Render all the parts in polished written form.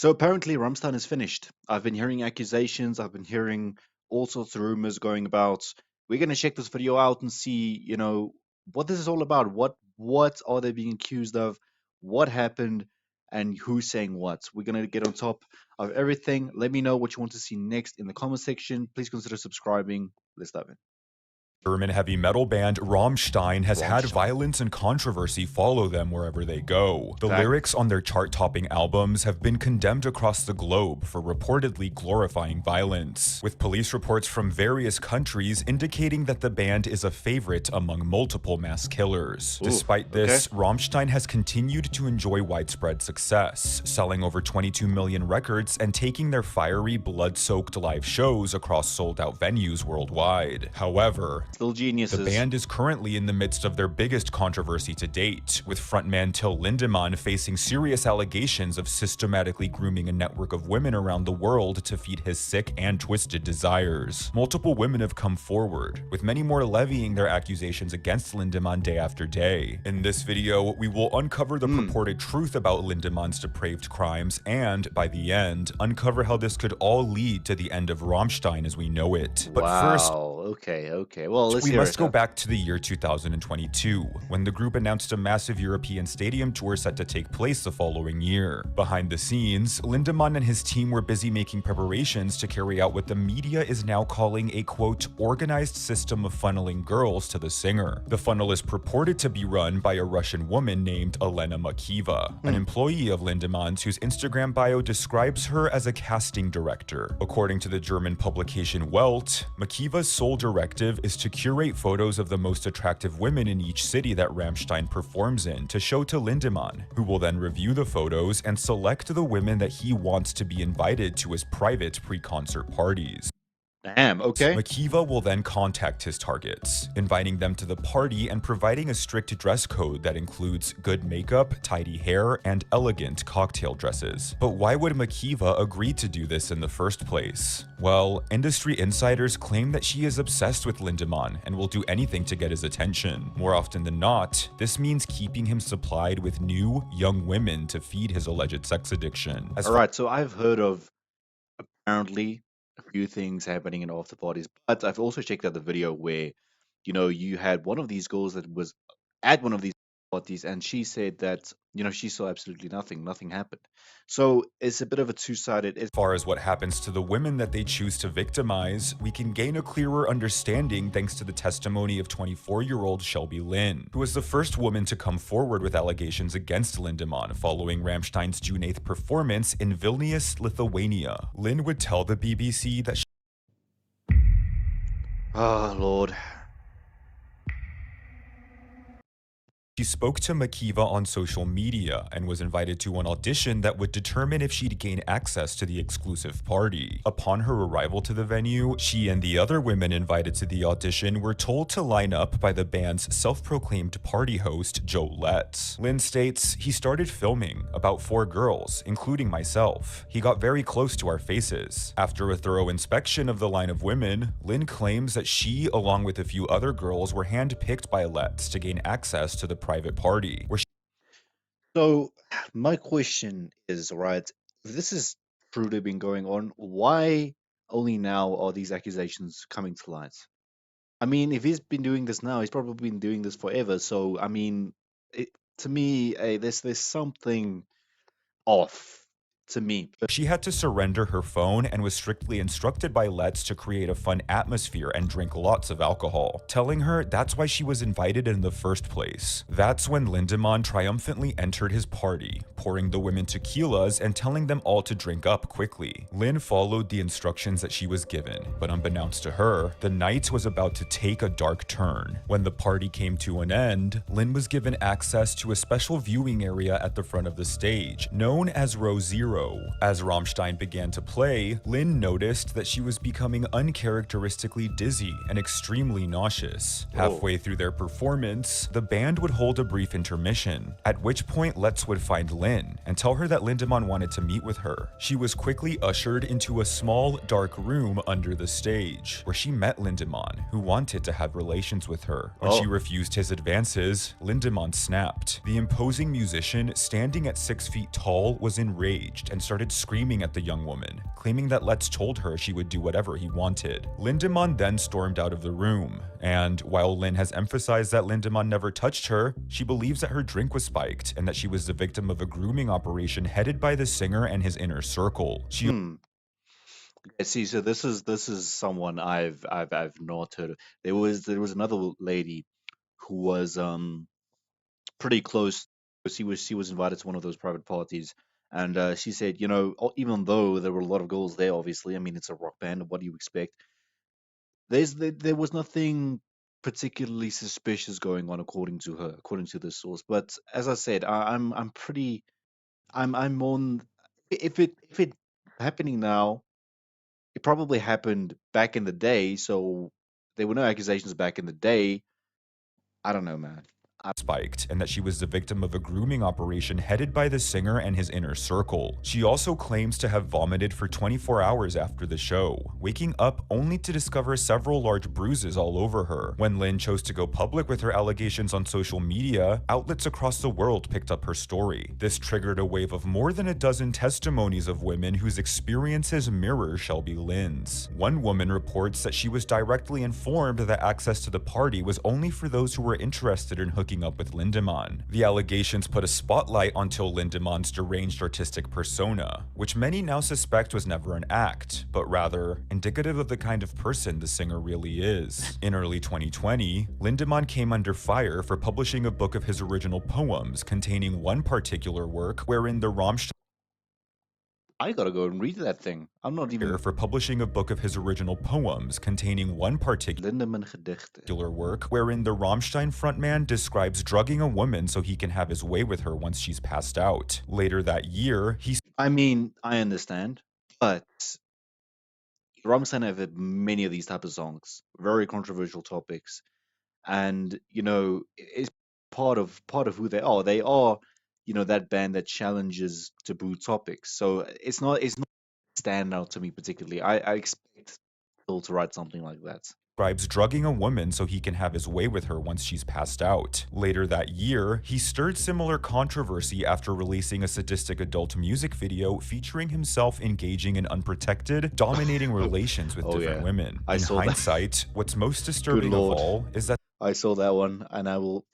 So apparently Rammstein is finished. I've been hearing accusations, I've been hearing all sorts of rumors going about. We're gonna check this video out and see, what this is all about. What are they being accused of? What happened? And who's saying what? We're gonna get on top of everything. Let me know what you want to see next in the comment section. Please consider subscribing. Let's dive in. German heavy metal band Rammstein has had Rammstein. violence and controversy follow them wherever they go. The Fact. lyrics on their chart-topping albums have been condemned across the globe for reportedly glorifying violence, with police reports from various countries indicating that the band is a favorite among multiple mass killers. Ooh, Despite this, Rammstein has continued to enjoy widespread success, selling over 22 million records and taking their fiery, blood-soaked live shows across sold-out venues worldwide. However, Still geniuses. the band is currently in the midst of their biggest controversy to date, with frontman Till Lindemann facing serious allegations of systematically grooming a network of women around the world to feed his sick and twisted desires. Multiple women have come forward, with many more levying their accusations against Lindemann day after day. In this video, we will uncover the purported truth about Lindemann's depraved crimes and, by the end, uncover how this could all lead to the end of Rammstein as we know it. But first, Okay. Well, let's we hear must it. go back to the year 2022, when the group announced a massive European stadium tour set to take place the following year. Behind the scenes, Lindemann and his team were busy making preparations to carry out what the media is now calling a quote, organized system of funneling girls to the singer. The funnel is purported to be run by a Russian woman named Elena Makiva, an employee of Lindemann's whose Instagram bio describes her as a casting director. According to the German publication Welt, Makiva's sole directive is to curate photos of the most attractive women in each city that Rammstein performs in to show to Lindemann, who will then review the photos and select the women that he wants to be invited to his private pre-concert parties. Damn, okay. Makiva will then contact his targets, inviting them to the party and providing a strict dress code that includes good makeup, tidy hair, and elegant cocktail dresses. But why would Makiva agree to do this in the first place? Well, industry insiders claim that she is obsessed with Lindemann and will do anything to get his attention. More often than not, this means keeping him supplied with new, young women to feed his alleged sex addiction. Alright, so I've heard of apparently a few things happening in after parties, but I've also checked out the video where, you had one of these girls that was at one of these parties, and she said that, she saw absolutely nothing. Nothing happened. So it's a bit of a two-sided. As far as what happens to the women that they choose to victimize, we can gain a clearer understanding thanks to the testimony of 24-year-old Shelby Lynn, who was the first woman to come forward with allegations against Lindemann following Rammstein's June 8th performance in Vilnius, Lithuania. Lynn would tell the BBC that Oh, Lord. she spoke to Makiva on social media and was invited to an audition that would determine if she'd gain access to the exclusive party. Upon her arrival to the venue, she and the other women invited to the audition were told to line up by the band's self-proclaimed party host, Joe Letts. Lynn states, "He started filming, about 4 girls, including myself. He got very close to our faces. After a thorough inspection of the line of women, Lynn claims that she, along with a few other girls, were handpicked by Letts to gain access to the private party, where So my question is, right, if this is truly been going on, why only now are these accusations coming to light? I mean, if he's been doing this now, he's probably been doing this forever. So, I mean, to me, there's something off to me. she had to surrender her phone and was strictly instructed by Letts to create a fun atmosphere and drink lots of alcohol, telling her that's why she was invited in the first place. That's when Lindemann triumphantly entered his party, pouring the women tequilas and telling them all to drink up quickly. Lynn followed the instructions that she was given, but unbeknownst to her, the night was about to take a dark turn. When the party came to an end, Lynn was given access to a special viewing area at the front of the stage, known as Row Zero. As Rammstein began to play, Lynn noticed that she was becoming uncharacteristically dizzy and extremely nauseous. Halfway through their performance, the band would hold a brief intermission, at which point Letts would find Lynn and tell her that Lindemann wanted to meet with her. She was quickly ushered into a small, dark room under the stage, where she met Lindemann, who wanted to have relations with her. When she refused his advances, Lindemann snapped. The imposing musician, standing at 6 feet tall, was enraged and started screaming at the young woman, claiming that Letts told her she would do whatever he wanted. Lindemann then stormed out of the room, and while Lynn has emphasized that Lindemann never touched her, she believes that her drink was spiked and that she was the victim of a grooming operation headed by the singer and his inner circle. She Hmm. I see. So this is someone I've not heard of. There was another lady who was pretty close. She was invited to one of those private parties, and she said, even though there were a lot of girls there, obviously, I mean, it's a rock band. What do you expect? There was nothing particularly suspicious going on, according to her, according to this source. But as I said, I'm pretty I'm on if it happening now, it probably happened back in the day. So there were no accusations back in the day. I don't know, man. spiked and that she was the victim of a grooming operation headed by the singer and his inner circle. She also claims to have vomited for 24 hours after the show, waking up only to discover several large bruises all over her. When Lynn chose to go public with her allegations on social media, outlets across the world picked up her story. This triggered a wave of more than a dozen testimonies of women whose experiences mirror Shelby Lynn's. One woman reports that she was directly informed that access to the party was only for those who were interested in hooking up with Lindemann. The allegations put a spotlight onto Lindemann's deranged artistic persona, which many now suspect was never an act, but rather indicative of the kind of person the singer really is. In early 2020, Lindemann came under fire for publishing a book of his original poems containing one particular work wherein the Rammstein I gotta go and read that thing. I'm not even for publishing a book of his original poems containing one particular Lindemann Gedichte. work wherein the Rammstein frontman describes drugging a woman so he can have his way with her once she's passed out. Later that year, he I mean, I understand, but Rammstein have had many of these type of songs, very controversial topics, and it's part of who they are. They are, that band that challenges taboo topics. So it's not stand out to me particularly. I expect Phil to write something like that. describes drugging a woman so he can have his way with her once she's passed out. Later that year, he stirred similar controversy after releasing a sadistic adult music video featuring himself engaging in unprotected, dominating relations with Oh different yeah, women. I In saw that. hindsight, what's most Good disturbing of lord, all is that I saw that one, and I will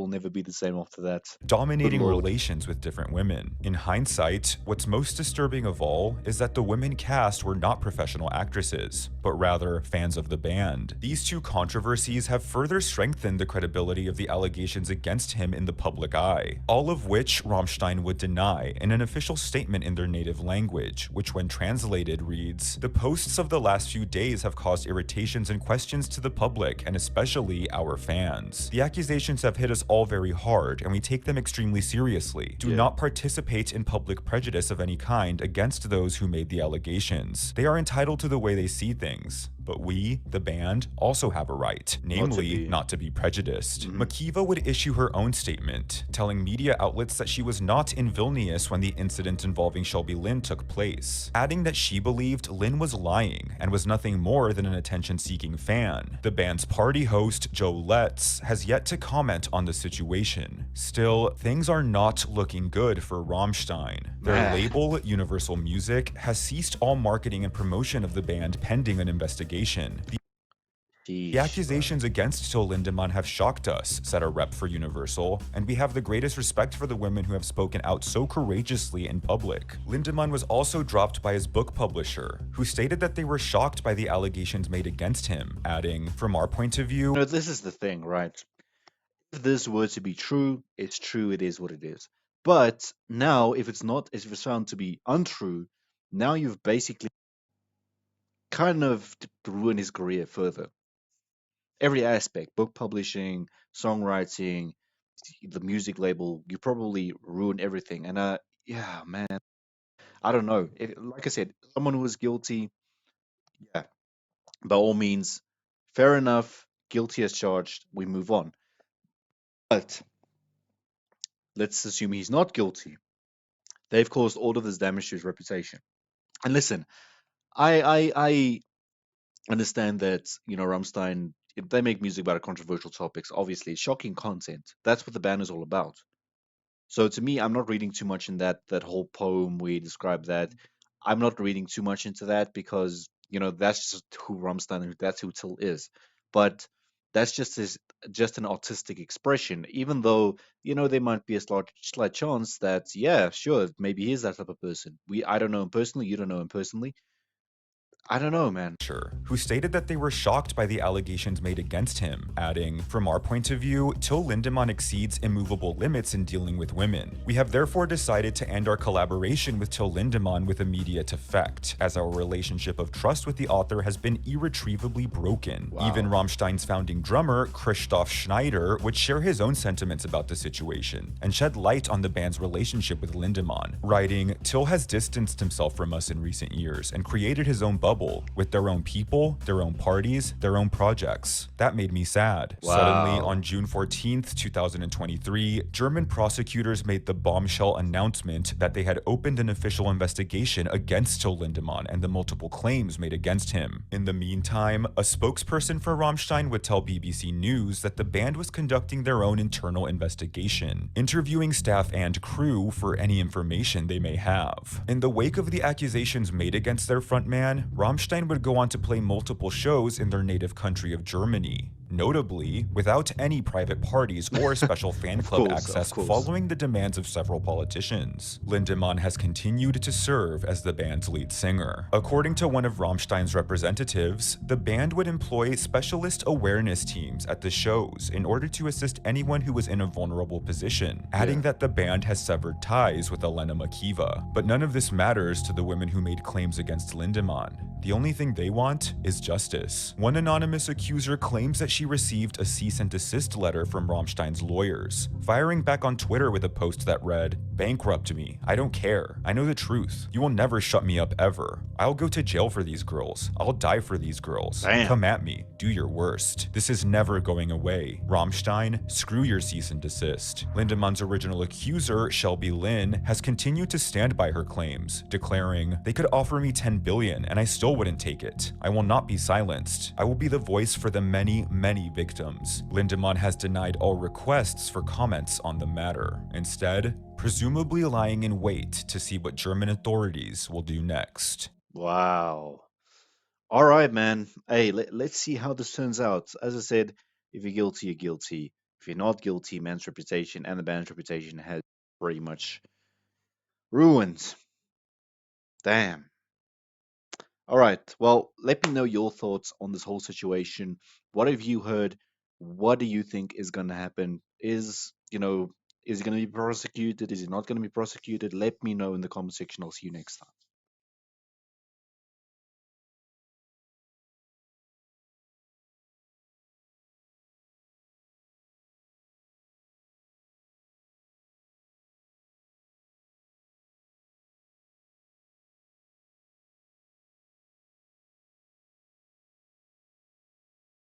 never be the same after that. Good dominating lord. relations with different women. In hindsight, what's most disturbing of all is that the women cast were not professional actresses, but rather fans of the band. These two controversies have further strengthened the credibility of the allegations against him in the public eye, all of which Rammstein would deny in an official statement in their native language, which when translated reads, "The posts of the last few days have caused irritations and questions to the public and especially our fans. The accusations have hit us all very hard and we take them extremely seriously. Do Yeah. not participate in public prejudice of any kind against those who made the allegations. They are entitled to the way they see things. But we, the band, also have a right, Not to namely, be. not to be prejudiced." Mhm. Makiva would issue her own statement, telling media outlets that she was not in Vilnius when the incident involving Shelby Lynn took place, adding that she believed Lynn was lying and was nothing more than an attention-seeking fan. The band's party host, Joe Letts, has yet to comment on the situation. Still, things are not looking good for Rammstein. Their Ah. label, Universal Music, has ceased all marketing and promotion of the band pending an investigation. The Sheesh, bro. accusations against Till Lindemann have shocked us, said a rep for Universal, and we have the greatest respect for the women who have spoken out so courageously in public. Lindemann was also dropped by his book publisher, who stated that they were shocked by the allegations made against him, adding, "From our point of view, This is the thing, right? If this were to be true, it's true. It is what it is. But now, if it's not, if it's found to be untrue, now you've basically kind of ruined his career further. Every aspect, book publishing, songwriting, the music label, you probably ruined everything. And yeah, man, I don't know. Like I said, someone who is guilty, yeah, by all means, fair enough. Guilty as charged. We move on. But let's assume he's not guilty. They've caused all of this damage to his reputation. And listen, I understand that Rammstein, they make music about controversial topics. Obviously, shocking content. That's what the band is all about. So to me, I'm not reading too much in that whole poem where you describe that. I'm not reading too much into that because that's just who Rammstein, that's who Till is. But that's just an artistic expression. Even though there might be a slight chance that yeah, sure, maybe he is that type of person. I don't know him personally. You don't know him personally. I don't know, man. Who stated that they were shocked by the allegations made against him, adding, "From our point of view, Till Lindemann exceeds immovable limits in dealing with women. We have therefore decided to end our collaboration with Till Lindemann with immediate effect, as our relationship of trust with the author has been irretrievably broken." Even Wow. Rammstein's founding drummer, Christoph Schneider, would share his own sentiments about the situation and shed light on the band's relationship with Lindemann, writing, "Till has distanced himself from us in recent years and created his own bubble with their own people, their own parties, their own projects. That made me sad." Suddenly, on Wow. June 14th, 2023, German prosecutors made the bombshell announcement that they had opened an official investigation against Till Lindemann and the multiple claims made against him. In the meantime, a spokesperson for Rammstein would tell BBC News that the band was conducting their own internal investigation, interviewing staff and crew for any information they may have. In the wake of the accusations made against their frontman, Rammstein would go on to play multiple shows in their native country of Germany, notably without any private parties or special fan Of club course, of access course. following the demands of several politicians. Lindemann has continued to serve as the band's lead singer. According to one of Rammstein's representatives, the band would employ specialist awareness teams at the shows in order to assist anyone who was in a vulnerable position, adding Yeah. that the band has severed ties with Elena Makiva. But none of this matters to the women who made claims against Lindemann. The only thing they want is justice. One anonymous accuser claims that she received a cease and desist letter from Rammstein's lawyers, firing back on Twitter with a post that read, "Bankrupt me. I don't care. I know the truth. You will never shut me up ever. I'll go to jail for these girls. I'll die for these girls. Damn. Come at me. Do your worst. This is never going away. Rammstein, screw your cease and desist." Lindemann's original accuser, Shelby Lynn, has continued to stand by her claims, declaring, "They could offer me 10 billion and I still wouldn't take it. I will not be silenced. I will be the voice for the many, many victims." Lindemann has denied all requests for comments on the matter, instead, presumably lying in wait to see what German authorities will do next. Wow. All right, man. Hey, let's see how this turns out. As I said, if you're guilty, you're guilty. If you're not guilty, man's reputation and the band's reputation has pretty much ruined. Damn. All right. Well, let me know your thoughts on this whole situation. What have you heard? What do you think is going to happen? Is he going to be prosecuted? Is he not going to be prosecuted? Let me know in the comment section. I'll see you next time.